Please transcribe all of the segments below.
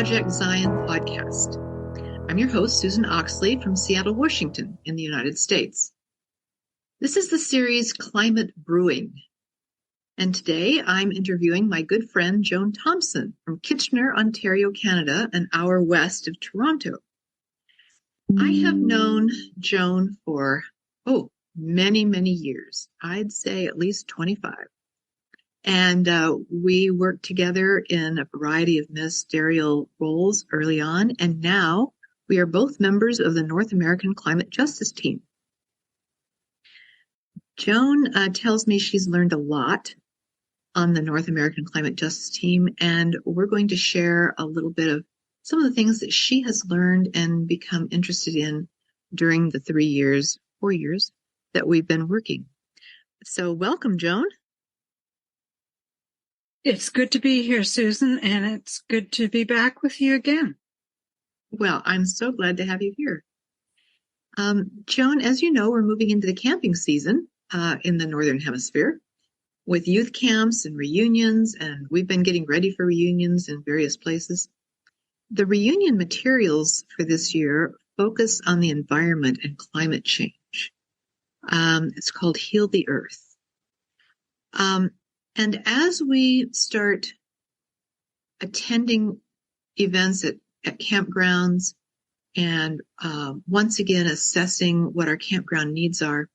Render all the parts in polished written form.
Project Zion podcast. I'm your host, Susan Oxley from Seattle, Washington, in the United States. This is the series Climate Brewing. And today I'm interviewing my good friend, Joan Thompson from Kitchener, Ontario, Canada, an hour west of Toronto. I have known Joan for, many, many years. I'd say at least 25. And we worked together in a variety of ministerial roles early on, and now we are both members of the North American Climate Justice Team. Joan tells me she's learned a lot on the North American Climate Justice Team, and we're going to share a little bit of some of the things that she has learned and become interested in during the 4 years that we've been working. So welcome, Joan. It's good to be here, Susan, and it's good to be back with you again. Well, I'm so glad to have you here. Joan, as you know, we're moving into the camping season in the Northern Hemisphere with youth camps and reunions, and we've been getting ready for reunions in various places. The reunion materials for this year focus on the environment and climate change. It's called Heal the Earth. And as we start attending events at campgrounds and once again assessing what our campground needs are,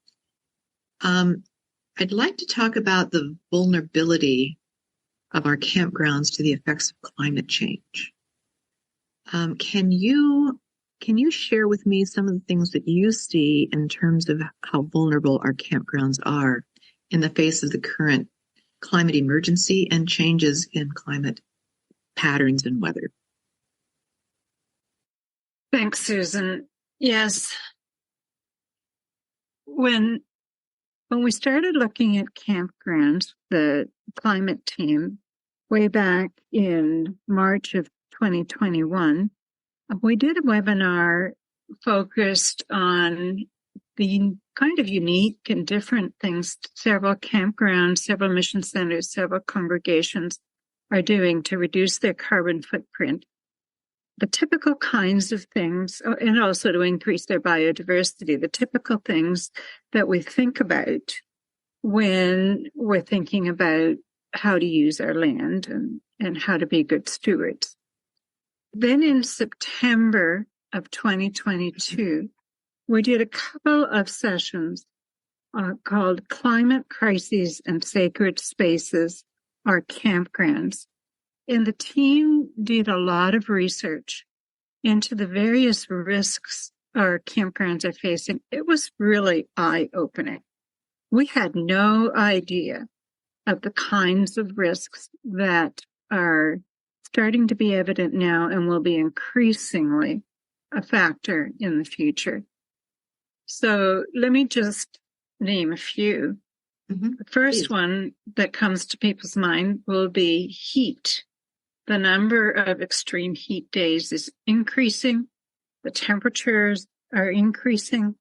I'd like to talk about the vulnerability of our campgrounds to the effects of climate change. Can you share with me some of the things that you see in terms of how vulnerable our campgrounds are in the face of the current climate emergency and changes in climate patterns and weather? Thanks, Susan. Yes. When we started looking at campgrounds, the climate team, way back in March of 2021, we did a webinar focused on the kind of unique and different things several campgrounds, several mission centers, several congregations are doing to reduce their carbon footprint. The typical kinds of things, and also to increase their biodiversity, the typical things that we think about when we're thinking about how to use our land and how to be good stewards. Then in September of 2022, we did a couple of sessions called Climate Crises and Sacred Spaces, our campgrounds. And the team did a lot of research into the various risks our campgrounds are facing. It was really eye-opening. We had no idea of the kinds of risks that are starting to be evident now and will be increasingly a factor in the future. So let me just name a few. Mm-hmm. The first one that comes to people's mind will be heat. The number of extreme heat days is increasing. The temperatures are increasing.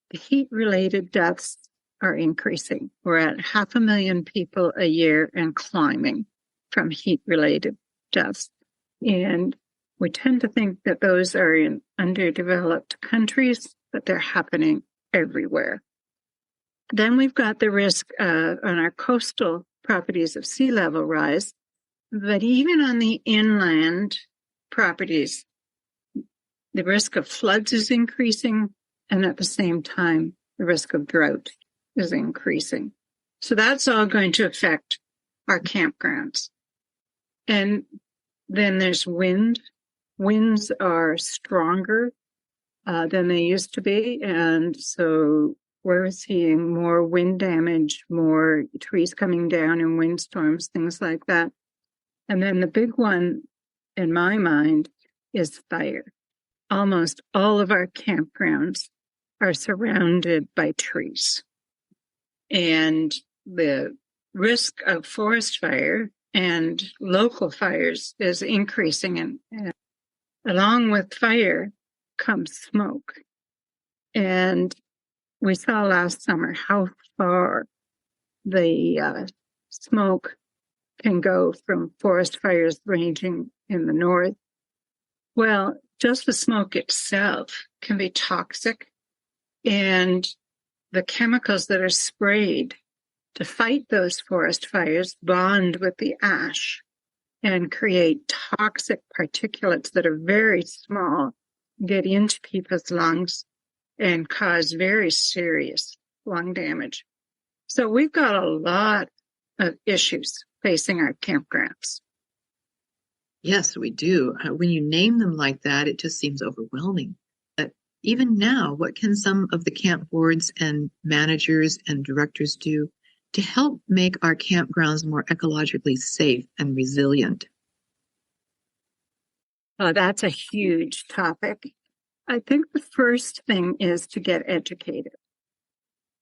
The heat-related deaths are increasing. We're at 500,000 people a year and climbing from heat-related deaths. And we tend to think that those are in underdeveloped countries, but they're happening everywhere. Then we've got the risk on our coastal properties of sea level rise, but even on the inland properties, the risk of floods is increasing, and at the same time, the risk of drought is increasing. So that's all going to affect our campgrounds. And then there's wind. Winds are stronger than they used to be. And so we're seeing more wind damage, more trees coming down in windstorms, things like that. And then the big one in my mind is fire. Almost all of our campgrounds are surrounded by trees. And the risk of forest fire and local fires is increasing. And along with fire comes smoke. And we saw last summer how far the smoke can go from forest fires ranging in the north Well, just the smoke itself can be toxic, and the chemicals that are sprayed to fight those forest fires bond with the ash and create toxic particulates that are very small, get into people's lungs, and cause very serious lung damage. So we've got a lot of issues facing our campgrounds. Yes, we do. When you name them like that, it just seems overwhelming. But even now, what can some of the camp boards and managers and directors do to help make our campgrounds more ecologically safe and resilient? That's a huge topic. I think the first thing is to get educated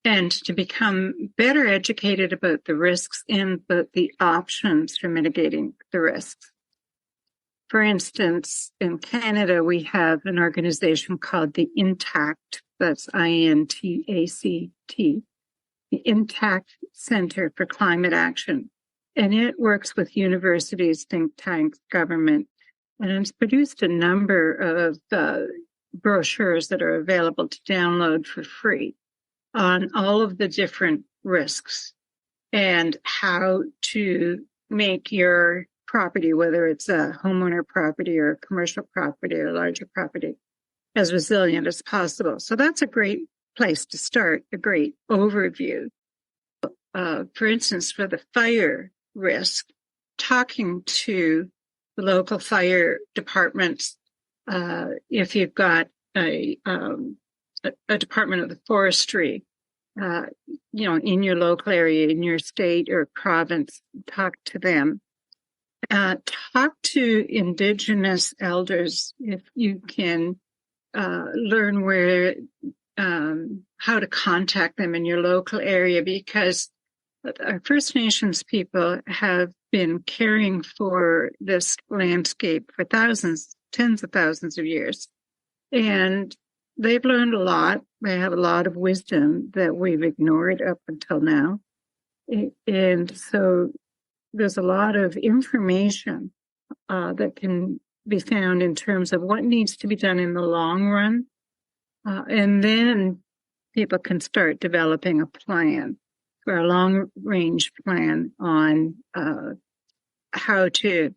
and to become better educated about the risks and about the options for mitigating the risks. For instance, in Canada, we have an organization called the INTACT, that's INTACT, the INTACT Center for Climate Action. And it works with universities, think tanks, government, and it's produced a number of brochures that are available to download for free on all of the different risks and how to make your property, whether it's a homeowner property or a commercial property or a larger property, as resilient as possible. So that's a great place to start, a great overview. For instance, for the fire risk, talking to the local fire departments, if you've got a department of the forestry, in your local area, in your state or province, talk to them. Talk to Indigenous elders if you can learn where, how to contact them in your local area, because our First Nations people have been caring for this landscape for thousands, tens of thousands of years. And they've learned a lot. They have a lot of wisdom that we've ignored up until now. And so there's a lot of information that can be found in terms of what needs to be done in the long run. And then people can start developing a plan, for a long-range plan on how to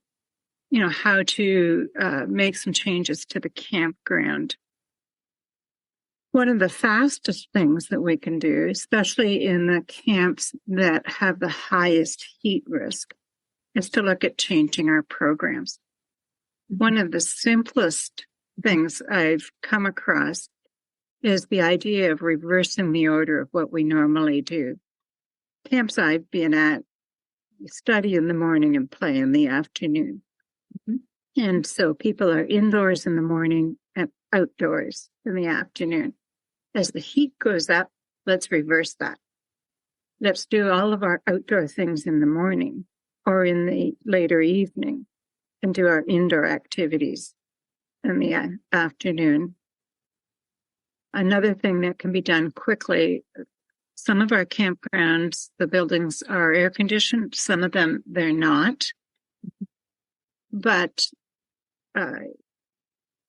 make some changes to the campground. One of the fastest things that we can do, especially in the camps that have the highest heat risk, is to look at changing our programs. One of the simplest things I've come across is the idea of reversing the order of what we normally do. Camps I've been at, you study in the morning and play in the afternoon. Mm-hmm. And so people are indoors in the morning and outdoors in the afternoon. As the heat goes up, let's reverse that. Let's do all of our outdoor things in the morning or in the later evening and do our indoor activities in the afternoon. Another thing that can be done quickly, some of our campgrounds, the buildings are air conditioned. Some of them, they're not. But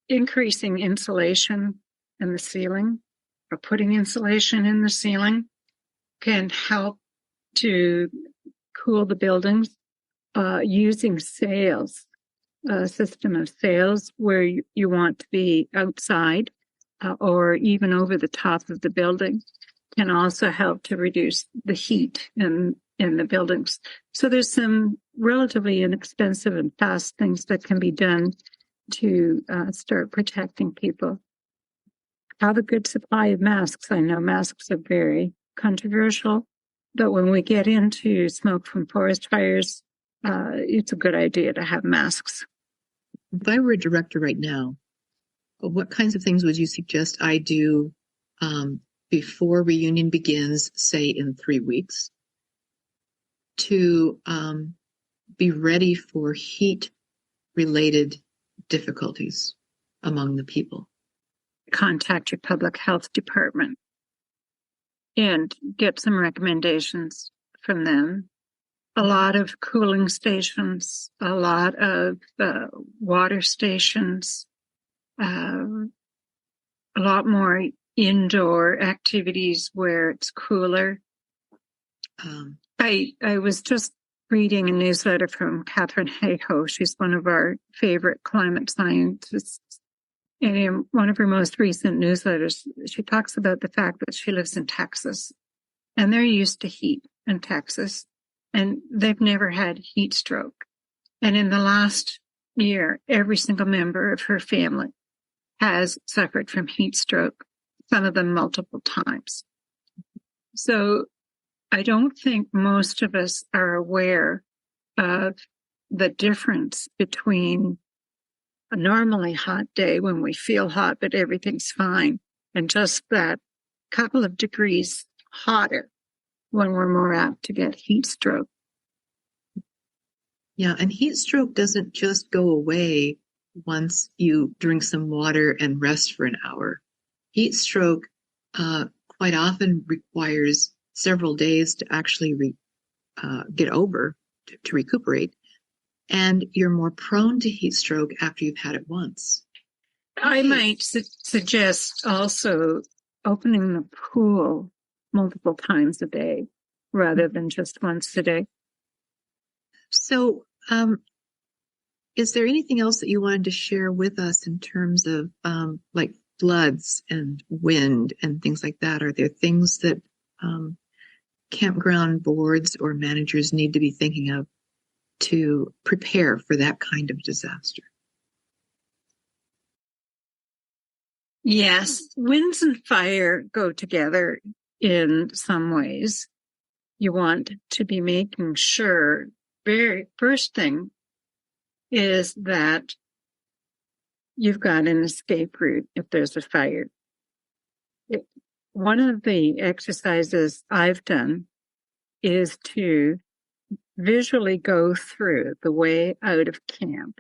increasing insulation in the ceiling or putting insulation in the ceiling can help to cool the buildings. Using sails, a system of sails where you want to be outside or even over the top of the building can also help to reduce the heat in the buildings. So there's some relatively inexpensive and fast things that can be done to start protecting people. Have a good supply of masks. I know masks are very controversial, but when we get into smoke from forest fires, it's a good idea to have masks. If I were a director right now, what kinds of things would you suggest I do before reunion begins, say in 3 weeks, to be ready for heat-related difficulties among the people? Contact your public health department and get some recommendations from them. A lot of cooling stations, a lot of water stations, a lot more indoor activities where it's cooler. I was just reading a newsletter from Catherine Hayhoe. She's one of our favorite climate scientists. And in one of her most recent newsletters, she talks about the fact that she lives in Texas, and they're used to heat in Texas, and they've never had heat stroke. And in the last year, every single member of her family has suffered from heat stroke, some of them multiple times. So I don't think most of us are aware of the difference between a normally hot day when we feel hot, but everything's fine, and just that couple of degrees hotter when we're more apt to get heat stroke. Yeah, and heat stroke doesn't just go away once you drink some water and rest for an hour. Heat stroke quite often requires several days to actually get over, to recuperate. And you're more prone to heat stroke after you've had it once. I might suggest also opening the pool multiple times a day rather than just once a day. So, is there anything else that you wanted to share with us in terms of like floods and wind and things like that? Are there things that campground boards or managers need to be thinking of to prepare for that kind of disaster? Yes, winds and fire go together in some ways. You want to be making sure, very first thing is that you've got an escape route if there's a fire. One of the exercises I've done is to visually go through the way out of camp,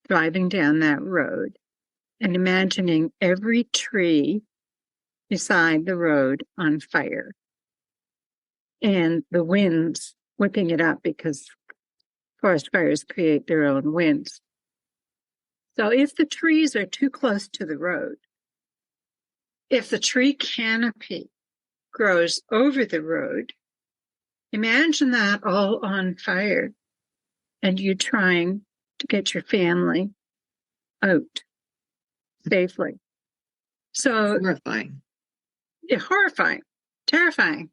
driving down that road, and imagining every tree beside the road on fire, and the winds whipping it up because forest fires create their own winds. So if the trees are too close to the road, if the tree canopy grows over the road, imagine that all on fire and you trying to get your family out safely. So Horrifying. Horrifying, terrifying.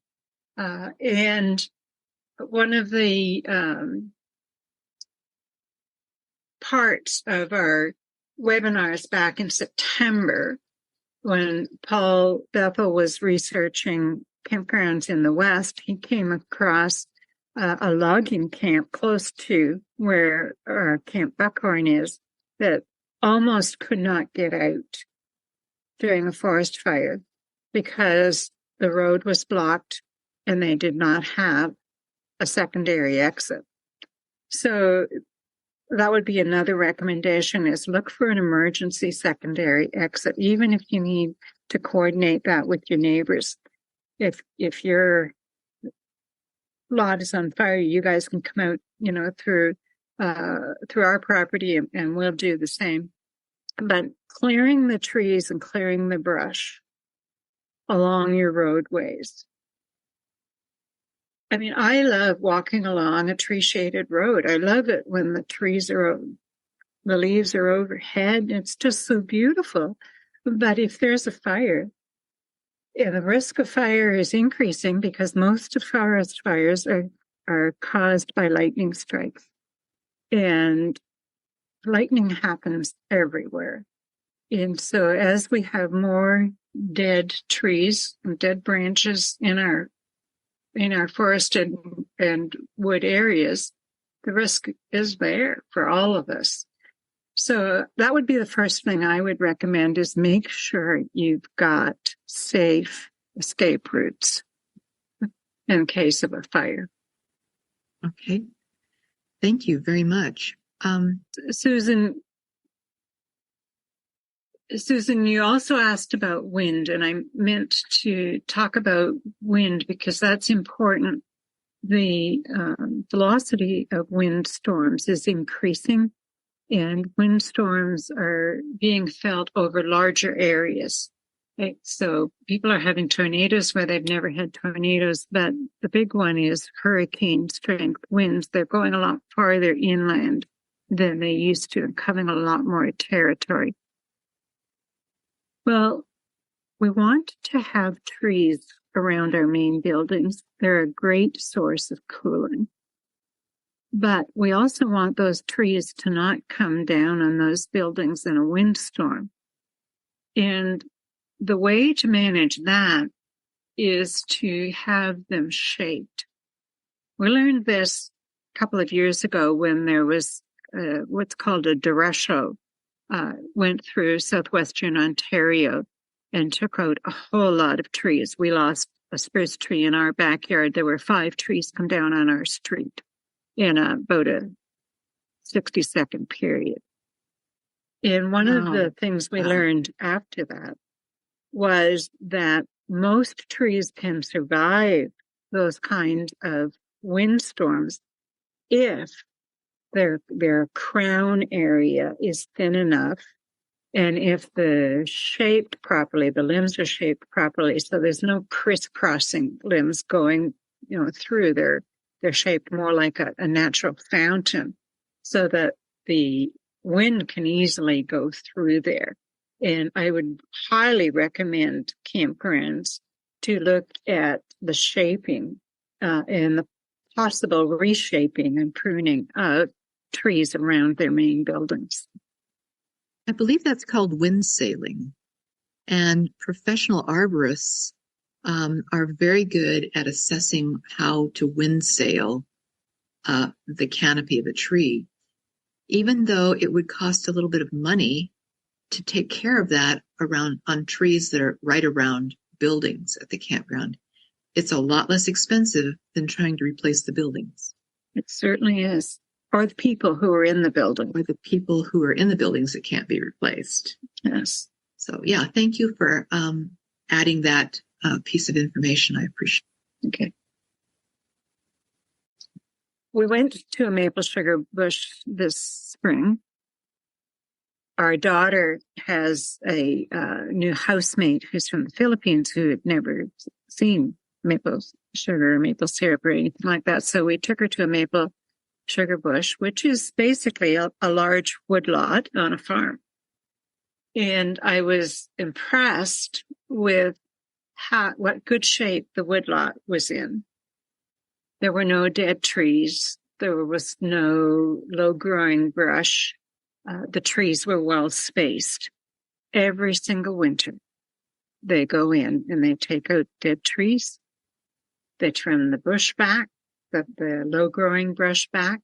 And one of the parts of our webinars back in September, when Paul Bethel was researching campgrounds in the West, he came across a logging camp close to where our Camp Buckhorn is that almost could not get out during a forest fire because the road was blocked and they did not have a secondary exit. So that would be another recommendation, is look for an emergency secondary exit, even if you need to coordinate that with your neighbors. If your lot is on fire, you guys can come out, through our property and we'll do the same. But clearing the trees and clearing the brush along your roadways. I mean, I love walking along a tree-shaded road. I love it when the leaves are overhead. It's just so beautiful. But if there's a fire, the risk of fire is increasing because most of forest fires are caused by lightning strikes. And lightning happens everywhere. And so as we have more dead trees and dead branches in our forested and wood areas, the risk is there for all of us. So that would be the first thing I would recommend, is make sure you've got safe escape routes in case of a fire. Okay. Thank you very much. Susan, you also asked about wind, and I meant to talk about wind because that's important. The velocity of wind storms is increasing, and windstorms are being felt over larger areas. Right? So people are having tornadoes where they've never had tornadoes, but the big one is hurricane strength winds. They're going a lot farther inland than they used to and covering a lot more territory. Well, we want to have trees around our main buildings. They're a great source of cooling. But we also want those trees to not come down on those buildings in a windstorm. And the way to manage that is to have them shaped. We learned this a couple of years ago when there was what's called a derecho, went through southwestern Ontario and took out a whole lot of trees. We lost a spruce tree in our backyard. There were 5 trees come down on our street in about a 60-second period. And one of the things we learned after that was that most trees can survive those kinds of windstorms if their crown area is thin enough, and if the limbs are shaped properly, so there's no crisscrossing limbs going, through. They're shaped more like a natural fountain, so that the wind can easily go through there. And I would highly recommend campgrounds to look at the shaping and the possible reshaping and pruning of trees around their main buildings. I believe that's called wind sailing. And professional arborists are very good at assessing how to wind sail the canopy of a tree, even though it would cost a little bit of money to take care of that on trees that are right around buildings at the campground. It's a lot less expensive than trying to replace the buildings. It certainly is. Or the people who are in the building. Or the people who are in the buildings that can't be replaced. Yes. So, yeah, thank you for adding that piece of information. I appreciate it. Okay. We went to a maple sugar bush this spring. Our daughter has a new housemate who's from the Philippines who had never seen maple sugar or maple syrup or anything like that. So we took her to a maple sugar bush, which is basically a large woodlot on a farm. And I was impressed with what good shape the woodlot was in. There were no dead trees. There was no low-growing brush. The trees were well spaced. Every single winter, they go in and they take out dead trees. They trim the bush back, the low-growing brush back,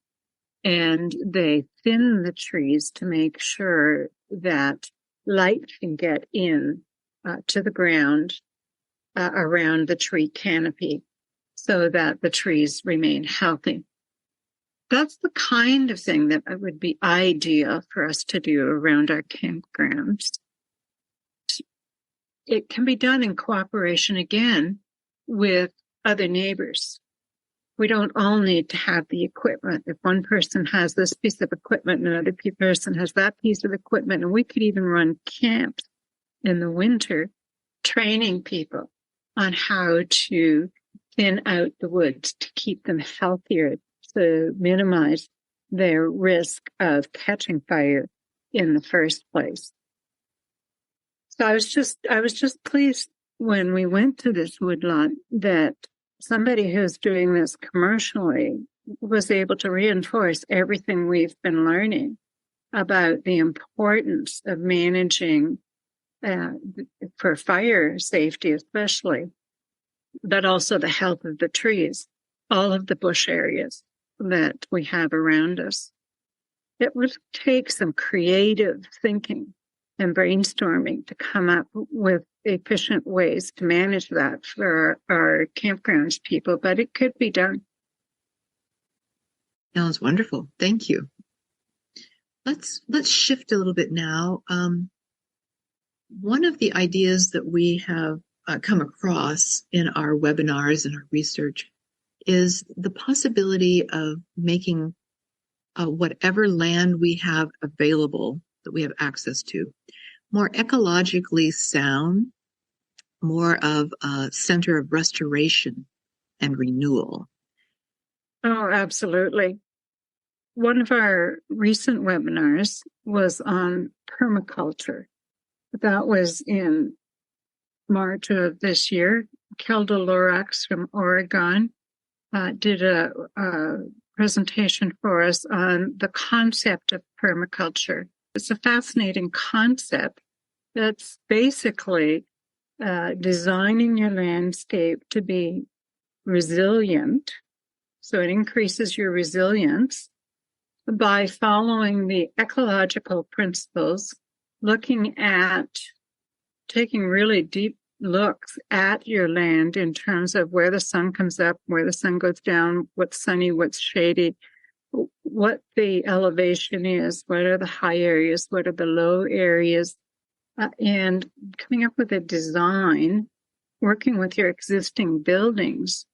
and they thin the trees to make sure that light can get in to the ground around the tree canopy so that the trees remain healthy. That's the kind of thing that would be ideal for us to do around our campgrounds. It can be done in cooperation, again, with other neighbors. We don't all need to have the equipment. If one person has this piece of equipment and another person has that piece of equipment, and we could even run camps in the winter, training people on how to thin out the woods to keep them healthier, to minimize their risk of catching fire in the first place. So I was just pleased when we went to this woodlot that somebody who's doing this commercially was able to reinforce everything we've been learning about the importance of managing for fire safety, especially, but also the health of the trees, all of the bush areas that we have around us. It would take some creative thinking and brainstorming to come up with efficient ways to manage that for our campgrounds people, but it could be done. Sounds wonderful. Thank you. Let's shift a little bit now. One of the ideas that we have come across in our webinars and our research is the possibility of making whatever land we have available that we have access to, more ecologically sound, more of a center of restoration and renewal. Oh, absolutely. One of our recent webinars was on permaculture. That was in March of this year. Kelda Lorax from Oregon did a presentation for us on the concept of permaculture. It's a fascinating concept that's basically designing your landscape to be resilient. So it increases your resilience by following the ecological principles, looking at taking really deep looks at your land in terms of where the sun comes up, where the sun goes down, what's sunny, what's shady, what the elevation is, what are the high areas, what are the low areas, and coming up with a design, working with your existing buildings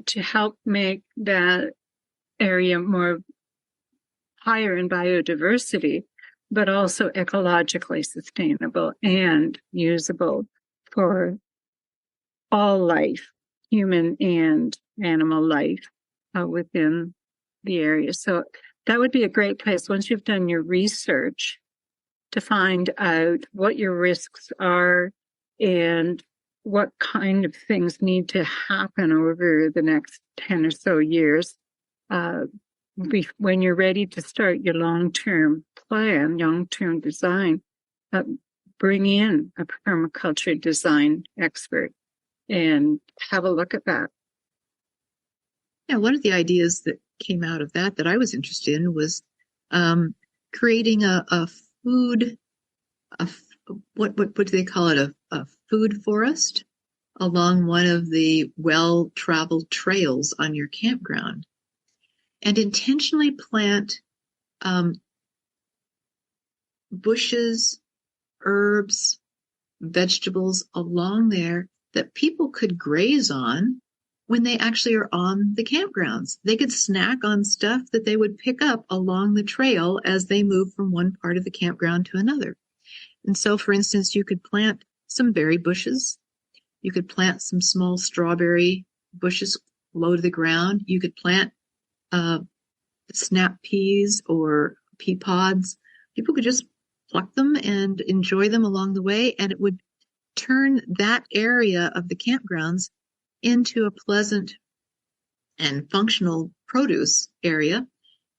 to help make that area more higher in biodiversity, but also ecologically sustainable and usable for all life, human and animal life within the area. So that would be a great place once you've done your research to find out what your risks are and what kind of things need to happen over the next 10 or so years. When you're ready to start your long-term plan, long-term design, bring in a permaculture design expert and have a look at that. Yeah, one of the ideas that came out of that I was interested in was creating what do they call it? A food forest along one of the well-traveled trails on your campground, and intentionally plant bushes, herbs, vegetables along there that people could graze on when they actually are on the campgrounds. They could snack on stuff that they would pick up along the trail as they move from one part of the campground to another. And so, for instance, you could plant some berry bushes. You could plant some small strawberry bushes low to the ground. You could plant snap peas or pea pods. People could just pluck them and enjoy them along the way, and it would turn that area of the campgrounds into a pleasant and functional produce area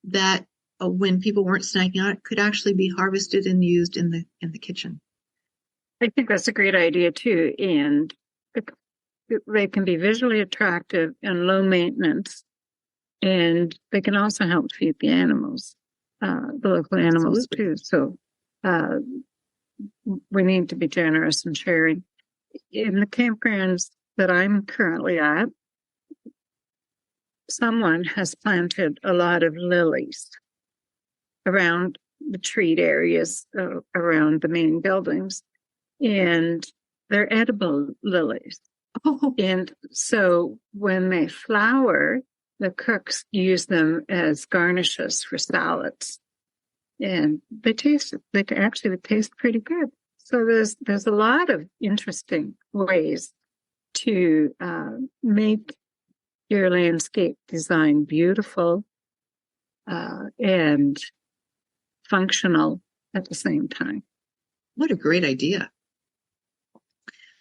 that when people weren't snacking on it could actually be harvested and used in the kitchen. I think that's a great idea too, and they can be visually attractive and low maintenance, and they can also help feed the animals, the local animals too. So we need to be generous and sharing. In the campgrounds that I'm currently at, someone has planted a lot of lilies around the treat areas around the main buildings, and they're edible lilies. Oh. And so when they flower, the cooks use them as garnishes for salads, and they taste pretty good. So there's a lot of interesting ways to make your landscape design beautiful and functional at the same time. What a great idea.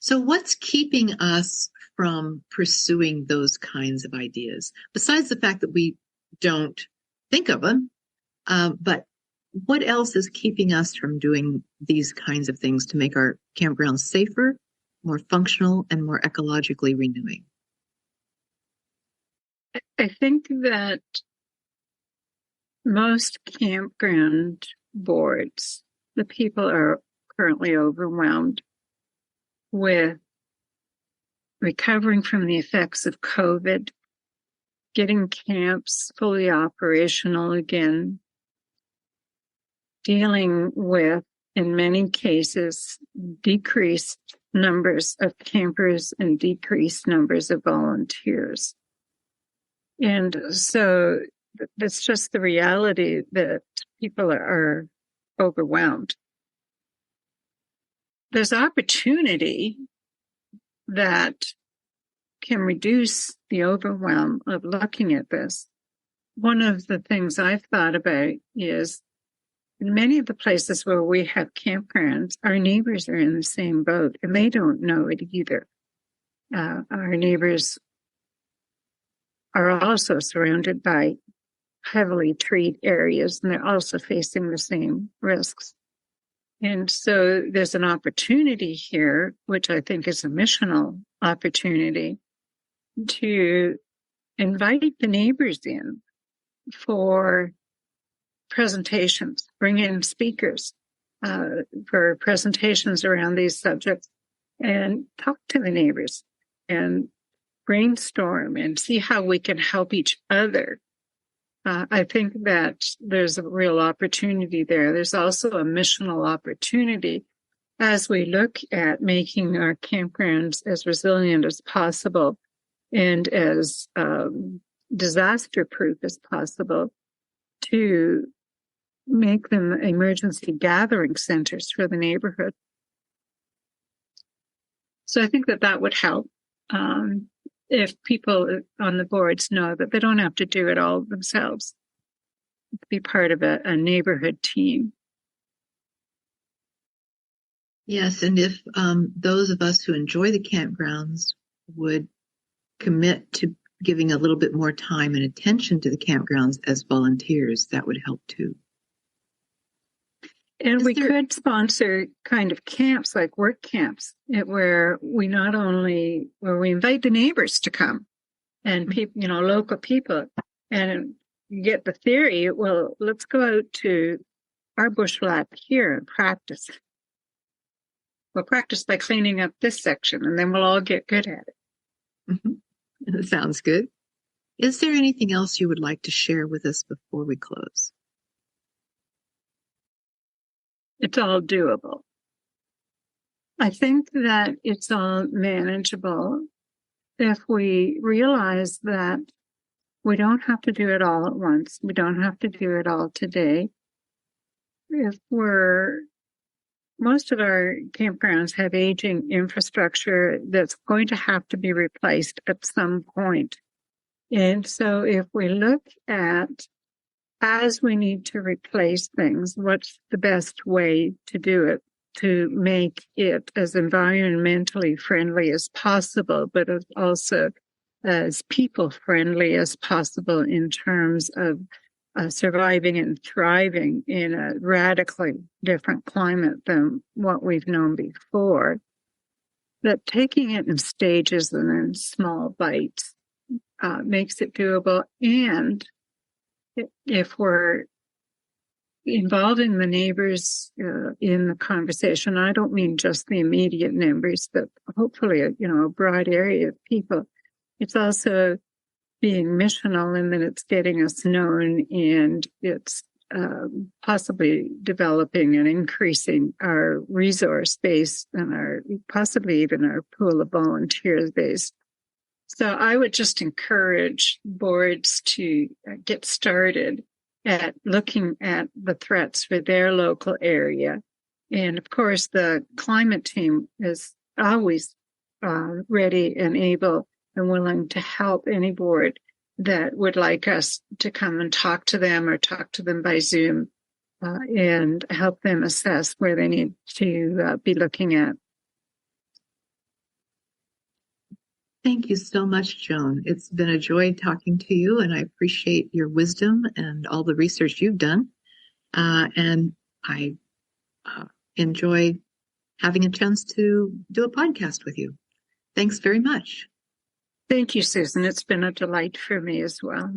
So what's keeping us from pursuing those kinds of ideas? Besides the fact that we don't think of them, but what else is keeping us from doing these kinds of things to make our campgrounds safer, more functional, and more ecologically renewing? I think that most campground boards, the people are currently overwhelmed with recovering from the effects of COVID, getting camps fully operational again, dealing with, in many cases, decreased numbers of campers and decreased numbers of volunteers. And so That's just the reality that people are overwhelmed. There's opportunity that can reduce the overwhelm of looking at this. One of the things I've thought about is in many of the places where we have campgrounds, our neighbors are in the same boat and they don't know it either. Our neighbors are also surrounded by heavily treed areas, and they're also facing the same risks. And so there's an opportunity here, which I think is a missional opportunity, to invite the neighbors in for presentations, bring in speakers for presentations around these subjects, and talk to the neighbors and brainstorm and see how we can help each other. I think that there's a real opportunity there. There's also a missional opportunity as we look at making our campgrounds as resilient as possible and as disaster-proof as possible, to make them emergency gathering centers for the neighborhood. So I think that would help. If people on the boards know that they don't have to do it all themselves, be part of a neighborhood team. Yes, and if those of us who enjoy the campgrounds would commit to giving a little bit more time and attention to the campgrounds as volunteers, that would help too. And we could sponsor kind of camps, like work camps, where we invite the neighbors to come and people, local people, and get the theory. Well, let's go out to our bush lab here and practice. We'll practice by cleaning up this section, and then we'll all get good at it. Mm-hmm. That sounds good. Is there anything else you would like to share with us before we close? It's all doable. I think that it's all manageable if we realize that we don't have to do it all at once. We don't have to do it all today. Most of our campgrounds have aging infrastructure that's going to have to be replaced at some point. And so if we look at, as we need to replace things, what's the best way to do it, to make it as environmentally friendly as possible, but also as people friendly as possible in terms of surviving and thriving in a radically different climate than what we've known before, that taking it in stages and in small bites makes it doable. And if we're involving the neighbors in the conversation, I don't mean just the immediate neighbors, but hopefully, a broad area of people. It's also being missional in that it's getting us known, and it's possibly developing and increasing our resource base and possibly even our pool of volunteer base. So I would just encourage boards to get started at looking at the threats for their local area. And of course, the climate team is always ready and able and willing to help any board that would like us to come and talk to them or talk to them by Zoom and help them assess where they need to be looking at. Thank you so much, Joan. It's been a joy talking to you, and I appreciate your wisdom and all the research you've done. And I enjoy having a chance to do a podcast with you. Thanks very much. Thank you, Susan. It's been a delight for me as well.